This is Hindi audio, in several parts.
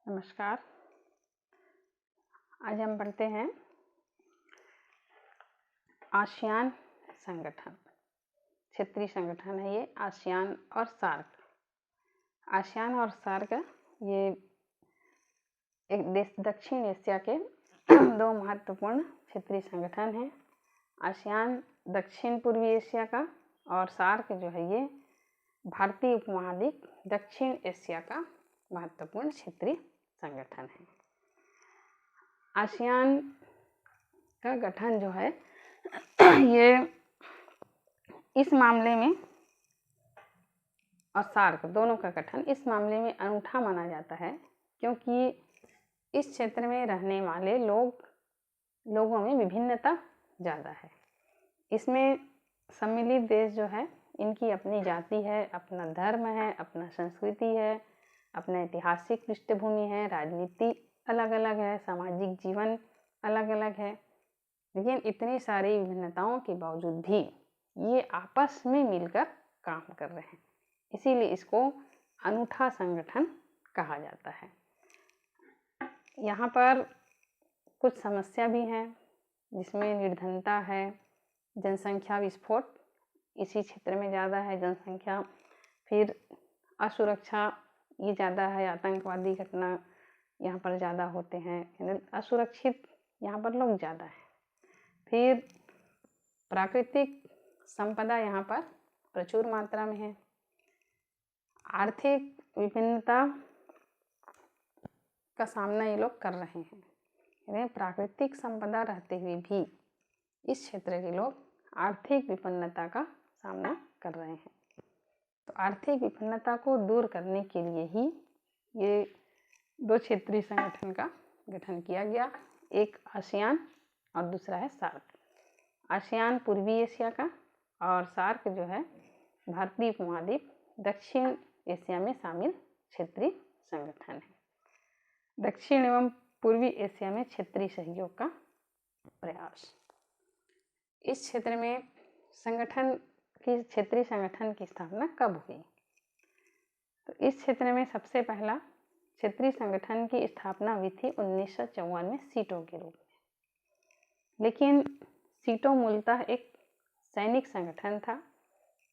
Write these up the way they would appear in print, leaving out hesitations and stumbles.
नमस्कार। आज हम पढ़ते हैं आसियान संगठन। क्षेत्रीय संगठन है ये आसियान और सार्क। आसियान और सार्क ये एक देश दक्षिण एशिया के दो महत्वपूर्ण क्षेत्रीय संगठन हैं। आसियान दक्षिण पूर्वी एशिया का और सार्क जो है ये भारतीय उपमहाद्वीप दक्षिण एशिया का महत्वपूर्ण क्षेत्रीय संगठन है। आसियान का गठन जो है ये इस मामले में और सार्क दोनों का गठन इस मामले में अनूठा माना जाता है क्योंकि इस क्षेत्र में रहने वाले लोगों में विभिन्नता ज़्यादा है। इसमें सम्मिलित देश जो है इनकी अपनी जाति है, अपना धर्म है, अपना संस्कृति है, अपना ऐतिहासिक पृष्ठभूमि है, राजनीति अलग अलग है, सामाजिक जीवन अलग अलग है। लेकिन इतनी सारी विभिन्नताओं के बावजूद भी ये आपस में मिलकर काम कर रहे हैं, इसीलिए इसको अनूठा संगठन कहा जाता है। यहाँ पर कुछ समस्या भी हैं जिसमें निर्धनता है, जनसंख्या विस्फोट इसी क्षेत्र में ज़्यादा है जनसंख्या, फिर असुरक्षा ये ज़्यादा है, आतंकवादी घटना यहाँ पर ज़्यादा होते हैं, असुरक्षित यहाँ पर लोग ज़्यादा हैं। फिर प्राकृतिक संपदा यहाँ पर प्रचुर मात्रा में है। आर्थिक विभिन्नता का सामना ये लोग कर रहे हैं, यानी प्राकृतिक संपदा रहते हुए भी इस क्षेत्र के लोग आर्थिक विपन्नता का सामना कर रहे हैं। तो आर्थिक विपन्नता को दूर करने के लिए ही ये दो क्षेत्रीय संगठन का गठन किया गया, एक आसियान और दूसरा है सार्क। आसियान पूर्वी एशिया का और सार्क जो है भारतीय उपमहाद्वीप दक्षिण एशिया में शामिल क्षेत्रीय संगठन है। दक्षिण एवं पूर्वी एशिया में क्षेत्रीय सहयोग का प्रयास। इस क्षेत्र में क्षेत्रीय संगठन की स्थापना कब हुई? तो इस क्षेत्र में सबसे पहला क्षेत्रीय संगठन की स्थापना हुई थी 1954 में सीटों के रूप में। लेकिन सीटों मूलतः एक सैनिक संगठन था।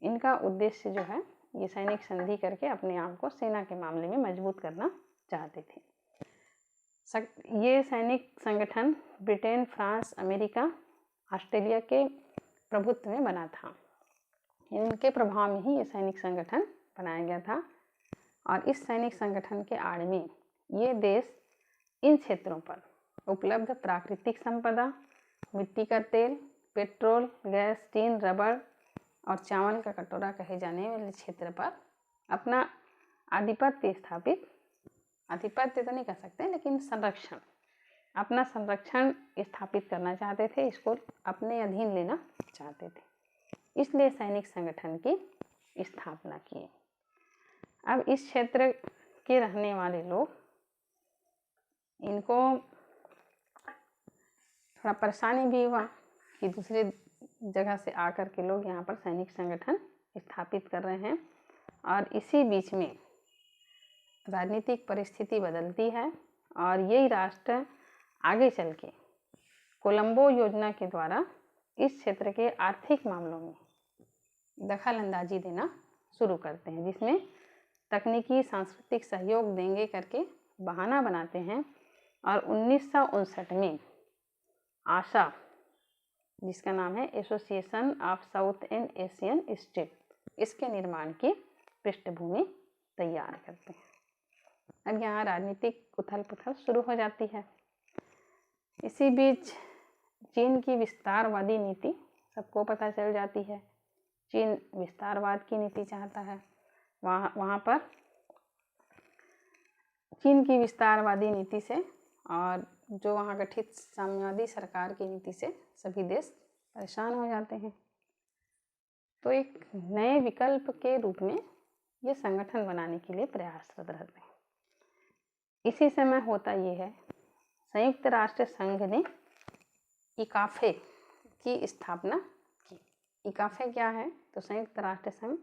इनका उद्देश्य जो है ये सैनिक संधि करके अपने आप को सेना के मामले में मजबूत करना चाहते थे। ये सैनिक संगठन ब्रिटेन, फ्रांस, अमेरिका, ऑस्ट्रेलिया के प्रभुत्व में बना था। इनके प्रभाव में ही ये सैनिक संगठन बनाया गया था और इस सैनिक संगठन के आड़ में ये देश इन क्षेत्रों पर उपलब्ध प्राकृतिक संपदा, मिट्टी का तेल, पेट्रोल, गैस, टीन, रबड़ और चावल का कटोरा कहे जाने वाले क्षेत्र पर अपना आधिपत्य तो नहीं कह सकते, लेकिन अपना संरक्षण स्थापित करना चाहते थे, इसको अपने अधीन लेना चाहते थे, इसलिए सैनिक संगठन की स्थापना की। अब इस क्षेत्र के रहने वाले लोग इनको थोड़ा परेशानी भी हुआ कि दूसरे जगह से आकर के लोग यहाँ पर सैनिक संगठन स्थापित कर रहे हैं और इसी बीच में राजनीतिक परिस्थिति बदलती है और यही राष्ट्र आगे चल के कोलंबो योजना के द्वारा इस क्षेत्र के आर्थिक मामलों में दखल अंदाजी देना शुरू करते हैं, जिसमें तकनीकी सांस्कृतिक सहयोग देंगे करके बहाना बनाते हैं और 1959 में आशा, जिसका नाम है association of south and Asian state, इसके निर्माण की पृष्ठभूमि तैयार करते हैं। अब यहाँ राजनीतिक उथल पुथल शुरू हो जाती है। इसी बीच चीन की विस्तारवादी नीति सबको पता चल जाती है। चीन विस्तारवाद की नीति चाहता है। वहाँ पर चीन की विस्तारवादी नीति से और जो वहाँ गठित साम्यवादी सरकार की नीति से सभी देश परेशान हो जाते हैं। तो एक नए विकल्प के रूप में ये संगठन बनाने के लिए प्रयासरत रहते हैं। इसी समय होता ये है, संयुक्त राष्ट्र संघ ने इकाफे की स्थापना की। इकाफे क्या है? तो संयुक्त राष्ट्र संघ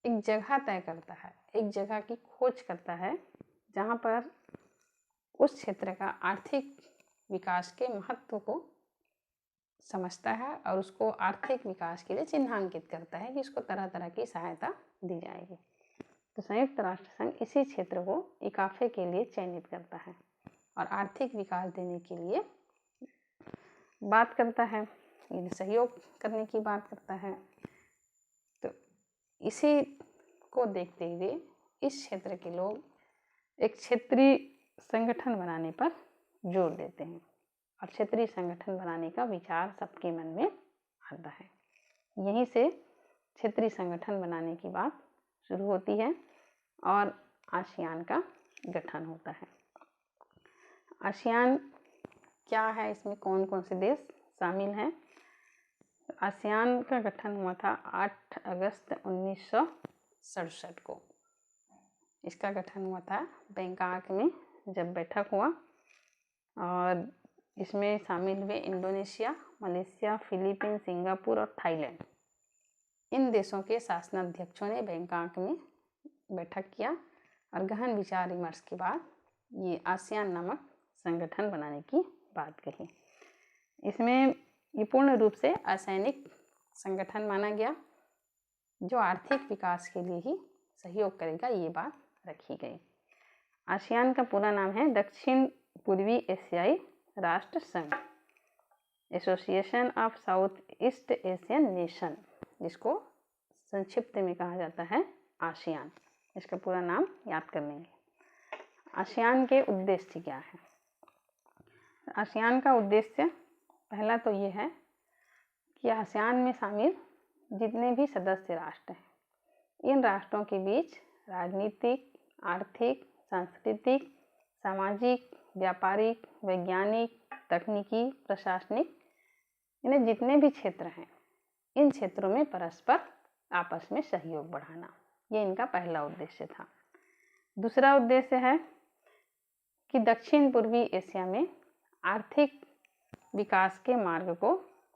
एक जगह तय करता है, एक जगह की खोज करता है जहाँ पर उस क्षेत्र का आर्थिक विकास के महत्व को समझता है और उसको आर्थिक विकास के लिए चिन्हांकित करता है कि उसको तरह तरह की सहायता दी जाएगी। तो संयुक्त राष्ट्र संघ इसी क्षेत्र को इकाफे के लिए चयनित करता है और आर्थिक विकास देने के लिए बात करता है, सहयोग करने की बात करता है। तो इसी को देखते हुए इस क्षेत्र के लोग एक क्षेत्रीय संगठन बनाने पर जोर देते हैं और क्षेत्रीय संगठन बनाने का विचार सबके मन में आता है। यहीं से क्षेत्रीय संगठन बनाने की बात शुरू होती है और आसियान का गठन होता है। आसियान क्या है, इसमें कौन कौन से देश शामिल हैं? आसियान का गठन हुआ था 8 अगस्त 1967 को। इसका गठन हुआ था बैंकॉक में जब बैठक हुआ और इसमें शामिल हुए इंडोनेशिया, मलेशिया, फिलीपींस, सिंगापुर और थाईलैंड। इन देशों के शासनाध्यक्षों ने बैंकॉक में बैठक किया और गहन विचार विमर्श के बाद ये आसियान नामक संगठन बनाने की बात कही। इसमें ये पूर्ण रूप से असैनिक संगठन माना गया जो आर्थिक विकास के लिए ही सहयोग करेगा, ये बात रखी गई। आसियान का पूरा नाम है दक्षिण पूर्वी एशियाई राष्ट्र संघ, association of south east Asian nation, जिसको संक्षिप्त में कहा जाता है आसियान। इसका पूरा नाम याद कर लेंगे। आसियान के उद्देश्य क्या है? आसियान का उद्देश्य पहला तो ये है कि आसियान में शामिल जितने भी सदस्य राष्ट्र हैं, इन राष्ट्रों के बीच राजनीतिक, आर्थिक, सांस्कृतिक, सामाजिक, व्यापारिक, वैज्ञानिक, तकनीकी, प्रशासनिक, इन्हें जितने भी क्षेत्र हैं, इन क्षेत्रों में परस्पर आपस में सहयोग बढ़ाना, ये इनका पहला उद्देश्य था। दूसरा उद्देश्य है कि दक्षिण पूर्वी एशिया में आर्थिक विकास के मार्ग को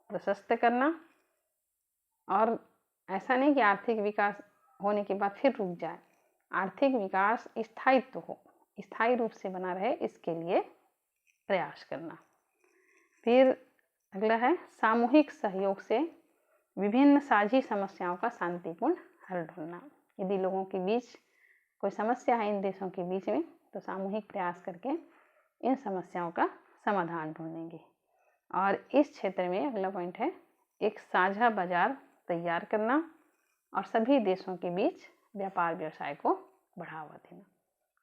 प्रशस्त करना और ऐसा नहीं कि आर्थिक विकास होने के बाद फिर रुक जाए, आर्थिक विकास स्थायित्व हो, स्थायी रूप से बना रहे, इसके लिए प्रयास करना। फिर अगला है सामूहिक सहयोग से विभिन्न साझी समस्याओं का शांतिपूर्ण हल ढूंढना। यदि लोगों के बीच कोई समस्या है इन देशों के बीच में, तो सामूहिक प्रयास करके इन समस्याओं का समाधान ढूंढेंगे। और इस क्षेत्र में अगला पॉइंट है एक साझा बाजार तैयार करना और सभी देशों के बीच व्यापार व्यवसाय को बढ़ावा देना।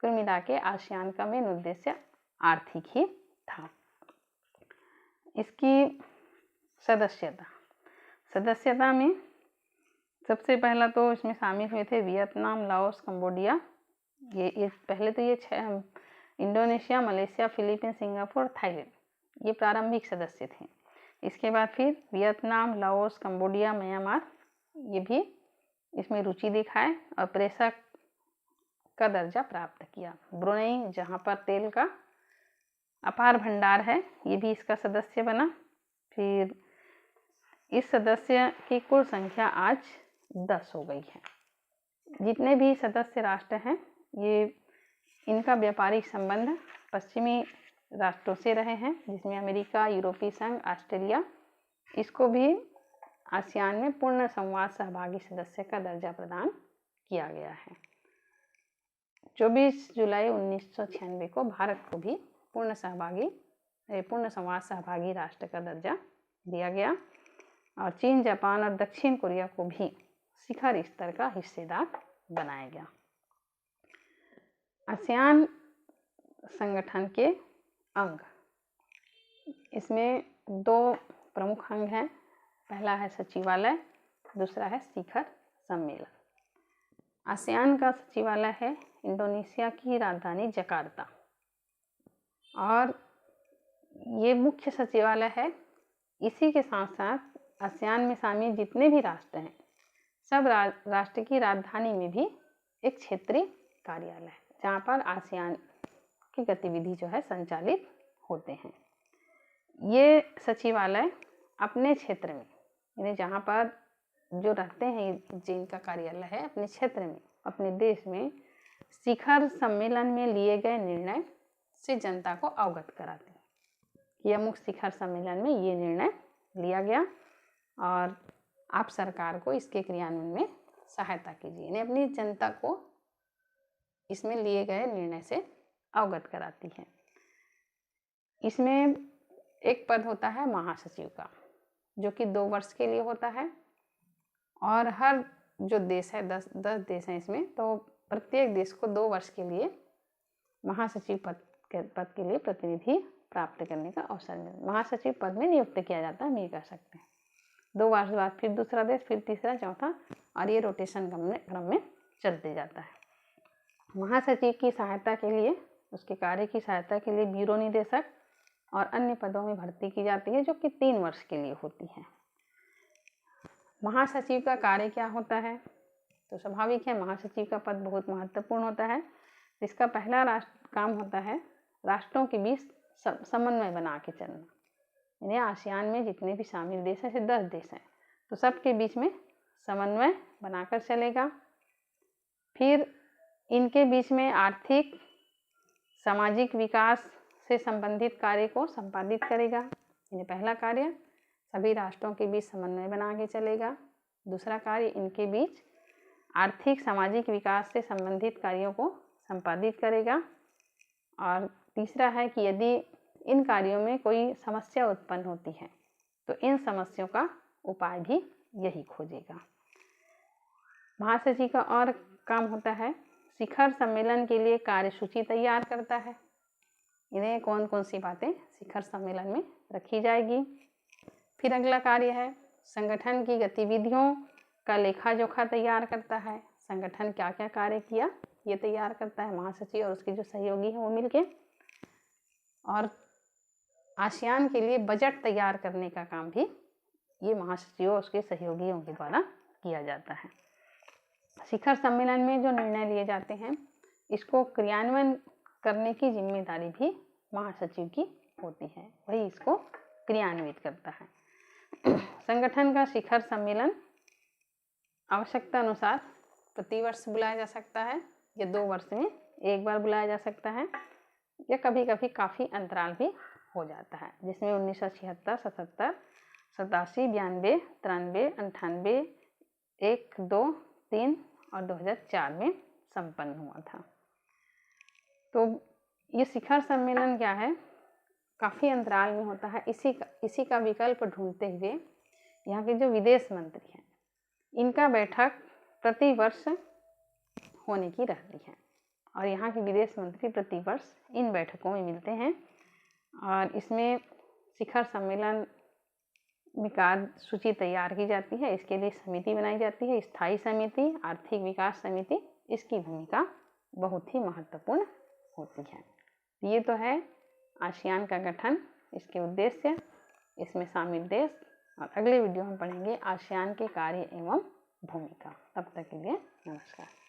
कुल मिला के आसियान का मेन उद्देश्य आर्थिक ही था। इसकी सदस्यता में सबसे पहला तो इसमें शामिल हुए थे वियतनाम, लाओस, कंबोडिया। ये पहले तो ये 6 Indonesia, Malaysia, Philippines, Singapore, Thailand, ये प्रारंभिक सदस्य थे। इसके बाद फिर वियतनाम, लाओस, कंबोडिया, म्यांमार, ये भी इसमें रुचि दिखाए और प्रेषक का दर्जा प्राप्त किया। ब्रुनेई, जहाँ पर तेल का अपार भंडार है, ये भी इसका सदस्य बना। फिर इस सदस्य की कुल संख्या आज 10 हो गई है। जितने भी सदस्य राष्ट्र हैं, ये इनका व्यापारिक संबंध पश्चिमी राष्ट्रों से रहे हैं, जिसमें अमेरिका, यूरोपीय संघ, ऑस्ट्रेलिया, इसको भी आसियान में पूर्ण संवाद सहभागी सदस्य का दर्जा प्रदान किया गया है। 24 जुलाई 1996 को भारत को भी पूर्ण संवाद सहभागी राष्ट्र का दर्जा दिया गया और चीन, जापान और दक्षिण कोरिया को भी शिखर स्तर का हिस्सेदार बनाया गया। आसियान संगठन के अंग, इसमें 2 प्रमुख अंग हैं। पहला है सचिवालय, दूसरा है शिखर सम्मेलन। आसियान का सचिवालय है इंडोनेशिया की राजधानी जकार्ता और ये मुख्य सचिवालय है। इसी के साथ साथ आसियान में शामिल जितने भी राष्ट्र हैं, सब राष्ट्र की राजधानी में भी एक क्षेत्रीय कार्यालय है, जहाँ पर आसियान की गतिविधि जो है संचालित होते हैं। ये सचिवालय अपने क्षेत्र में, यानी जहाँ पर जो रहते हैं जिनका कार्यालय है, अपने क्षेत्र में, अपने देश में शिखर सम्मेलन में लिए गए निर्णय से जनता को अवगत कराती है कि अमुक शिखर सम्मेलन में ये निर्णय लिया गया और आप सरकार को इसके क्रियान्वयन में सहायता कीजिए, यानी अपनी जनता को इसमें लिए गए निर्णय से अवगत कराती है। इसमें एक पद होता है महासचिव का, जो कि 2 वर्ष के लिए होता है और हर जो देश है 10 देश हैं इसमें, तो प्रत्येक देश को 2 वर्ष के लिए महासचिव पद के लिए प्रतिनिधि प्राप्त करने का अवसर मिलता है। महासचिव पद में नियुक्त किया जाता है, हम ये कह सकते हैं। 2 वर्ष बाद फिर दूसरा देश, फिर तीसरा, चौथा, और ये रोटेशन क्रम में चलते जाता है। महासचिव की सहायता के लिए, उसके कार्य की सहायता के लिए ब्यूरो निदेशक और अन्य पदों में भर्ती की जाती है, जो कि 3 वर्ष के लिए होती है। महासचिव का कार्य क्या होता है? तो स्वाभाविक है, महासचिव का पद बहुत महत्वपूर्ण होता है। इसका पहला काम होता है राष्ट्रों के बीच समन्वय बना के चलना, यानी आसियान में जितने भी शामिल देश हैं, ऐसे 10 देश हैं, तो सबके बीच में समन्वय बनाकर चलेगा। फिर इनके बीच में आर्थिक सामाजिक विकास से संबंधित कार्य को संपादित करेगा, यानी पहला कार्य सभी राष्ट्रों के बीच समन्वय बना के चलेगा। दूसरा कार्य इनके बीच आर्थिक सामाजिक विकास से संबंधित कार्यों को संपादित करेगा। और तीसरा है कि यदि इन कार्यों में कोई समस्या उत्पन्न होती है तो इन समस्याओं का उपाय भी यही खोजेगा। महासचिव का और काम होता है शिखर सम्मेलन के लिए कार्यसूची तैयार करता है, इन्हें कौन कौन सी बातें शिखर सम्मेलन में रखी जाएगी। फिर अगला कार्य है संगठन की गतिविधियों का लेखा जोखा तैयार करता है। संगठन क्या क्या कार्य किया ये तैयार करता है महासचिव और उसके जो सहयोगी हैं वो मिलके। और आसियान के लिए बजट तैयार करने का काम भी ये महासचिव और उसके सहयोगियों के द्वारा किया जाता है। शिखर सम्मेलन में जो निर्णय लिए जाते हैं इसको क्रियान्वयन करने की जिम्मेदारी भी महासचिव की होती है, वही इसको क्रियान्वित करता है। संगठन का शिखर सम्मेलन आवश्यकता अनुसार प्रति वर्ष बुलाया जा सकता है या 2 वर्ष में एक बार बुलाया जा सकता है, या कभी कभी काफ़ी अंतराल भी हो जाता है, जिसमें 1976, 77, 87, 92, 93, 98, 1, 2, 3 और 2004 में संपन्न हुआ था। तो ये शिखर सम्मेलन क्या है, काफ़ी अंतराल में होता है। इसी का विकल्प ढूंढते हुए यहाँ के जो विदेश मंत्री हैं इनका बैठक प्रति वर्ष होने की रहती है और यहाँ के विदेश मंत्री प्रति वर्ष इन बैठकों में मिलते हैं। और इसमें शिखर सम्मेलन में कार्यसूची तैयार की जाती है, इसके लिए समिति बनाई जाती है, स्थायी समिति, आर्थिक विकास समिति। इसकी भूमिका बहुत ही महत्वपूर्ण होती है। ये तो है आसियान का गठन, इसके उद्देश्य, इसमें शामिल देश, और अगले वीडियो हम पढ़ेंगे आसियान के कार्य एवं भूमिका। तब तक के लिए नमस्कार।